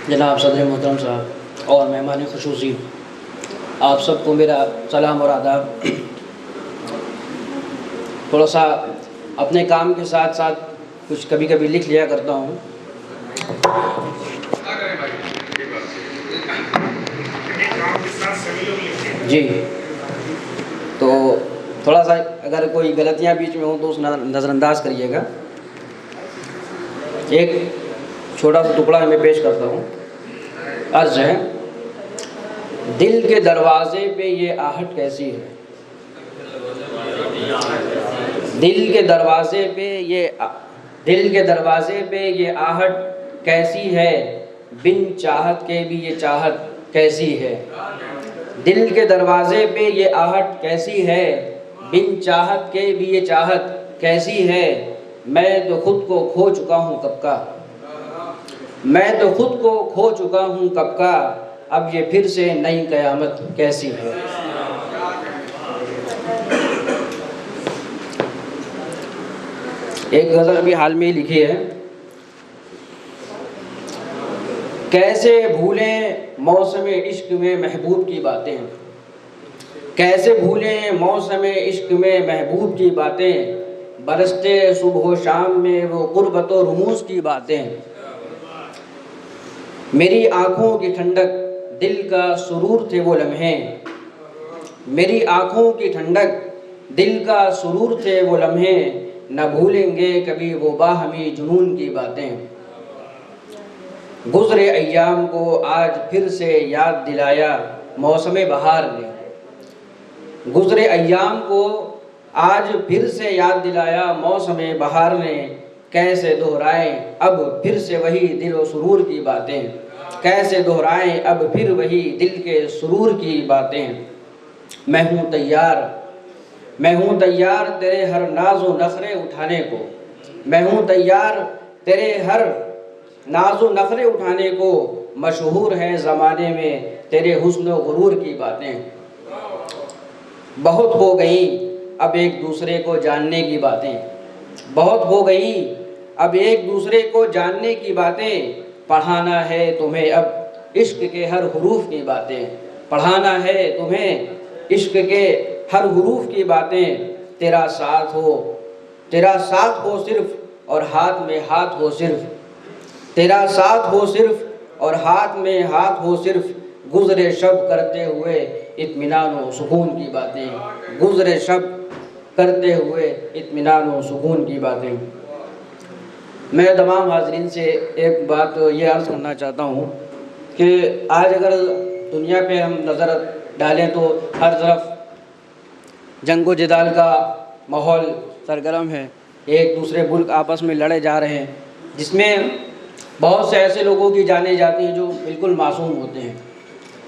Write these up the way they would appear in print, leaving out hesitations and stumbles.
जनाब सदर मोहतरम साहब और मेहमान खुसूसी, आप सबको मेरा सलाम और आदाब। थोड़ा सा अपने काम के साथ साथ कुछ कभी कभी लिख लिया करता हूँ। जी, तो थोड़ा सा अगर कोई गलतियाँ बीच में हो तो उस नज़रअंदाज करिएगा। एक छोटा सा टुकड़ा मैं पेश करता हूँ। अर्ज़ है, दिल के दरवाज़े पे ये आहट कैसी है, दिल के दरवाज़े पे ये आहट कैसी है, बिन चाहत के भी ये चाहत कैसी है। दिल के दरवाज़े पे ये आहट कैसी है, बिन चाहत के भी ये चाहत कैसी है। मैं तो खुद को खो चुका हूँ कब का, मैं तो खुद को खो चुका हूँ कब का, अब ये फिर से नई क़यामत कैसी है। एक गज़ल अभी हाल में ही लिखी है। कैसे भूलें मौसम इश्क में महबूब की बातें, कैसे भूलें मौसम इश्क में महबूब की बातें, बरसते सुबह शाम में वो क़ुर्बत व रुमूज़ की बातें। मेरी आँखों की ठंडक दिल का सुरूर थे वो लम्हे, मेरी आँखों की ठंडक दिल का सुरूर थे वो लम्हे, न भूलेंगे कभी वो बाहमी जुनून की बातें। गुज़रे अय्याम को आज फिर से याद दिलाया मौसम बहार ने, गुज़रे अय्याम को आज फिर से याद दिलाया मौसम बहार ने। कैसे दोहराएं अब फिर से वही दिल व सुरूर की बातें, कैसे दोहराएं अब फिर वही दिल के सुरूर की बातें। मैं हूँ तैयार तेरे हर नाज़ो नखरे उठाने को, मैं हूँ तैयार तेरे हर नाज़ो नखरे उठाने को, मशहूर है ज़माने में तेरे हुस्न व गुरूर की बातें। बहुत हो गई अब एक दूसरे को जानने की बातें, बहुत हो गई अब एक दूसरे को जानने की बातें। पढ़ाना है तुम्हें अब इश्क के हर हुरूफ की बातें, पढ़ाना है तुम्हें इश्क के हर हुरूफ की बातें। तेरा साथ हो सिर्फ और हाथ में हाथ हो सिर्फ, तेरा साथ हो सिर्फ और हाथ में हाथ हो सिर्फ। गुज़रे शब करते हुए इत्मीनान व सुकून की बातें, गुज़रे शब करते हुए इत्मीनान व सुकून की बातें। मैं तमाम हाज़रीन से एक बात ये अर्ज़ करना चाहता हूँ कि आज अगर दुनिया पे हम नज़र डालें तो हर तरफ जंग जिदाल का माहौल सरगर्म है। एक दूसरे मुल्क आपस में लड़े जा रहे हैं, जिसमें बहुत से ऐसे लोगों की जानें जाती हैं जो बिल्कुल मासूम होते हैं।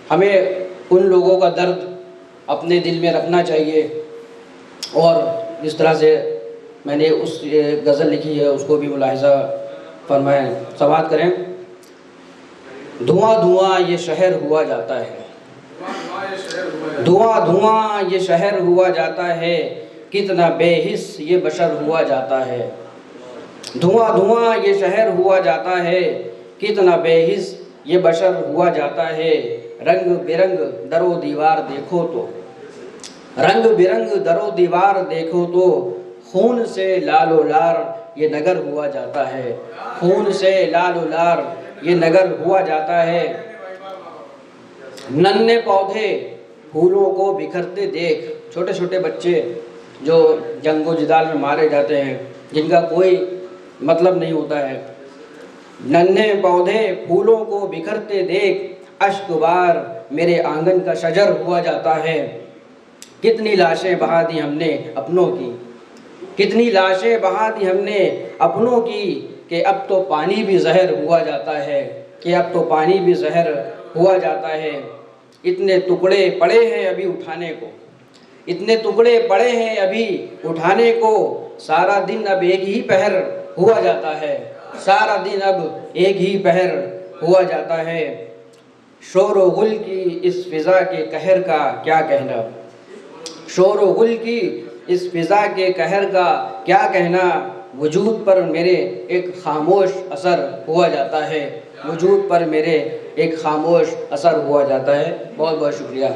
हमें उन लोगों का दर्द अपने दिल में रखना चाहिए और इस तरह से मैंने उस गज़ल लिखी है उसको भी मुलाहिज़ा फरमाएं, समाअत करें। धुआं धुआं ये शहर हुआ जाता है, धुआं धुआं ये शहर हुआ जाता है, कितना बेहिस ये बशर हुआ जाता है। धुआं धुआं ये शहर हुआ जाता है, कितना बेहिस ये बशर हुआ जाता है। रंग बिरंग दरो दीवार देखो तो, रंग बिरंग दरो दीवार देखो तो, खून से लालो लार ये नगर हुआ जाता है, खून से लालो लार ये नगर हुआ जाता है। नन्हे पौधे फूलों को बिखरते देख, छोटे छोटे बच्चे जो जंगो जिदाल में मारे जाते हैं, जिनका कोई मतलब नहीं होता है। नन्हे पौधे फूलों को बिखरते देख, अश्कबार मेरे आंगन का शजर हुआ जाता है। कितनी लाशें बहा दी हमने अपनों की, कितनी लाशें बहा दी हमने अपनों की, कि अब तो पानी भी जहर हुआ जाता है, कि अब तो पानी भी जहर हुआ जाता है। इतने टुकड़े पड़े हैं अभी उठाने को, इतने टुकड़े पड़े हैं अभी उठाने को, सारा दिन अब एक ही पहर हुआ जाता है, सारा दिन अब एक ही पहर हुआ जाता है। शोर व गुल की इस फ़िज़ा के कहर का क्या कहना, शोर व गुल की इस फ़िज़ा के कहर का क्या कहना। वजूद पर मेरे एक खामोश असर हुआ जाता है, वजूद पर मेरे एक खामोश असर हुआ जाता है। बहुत बहुत शुक्रिया।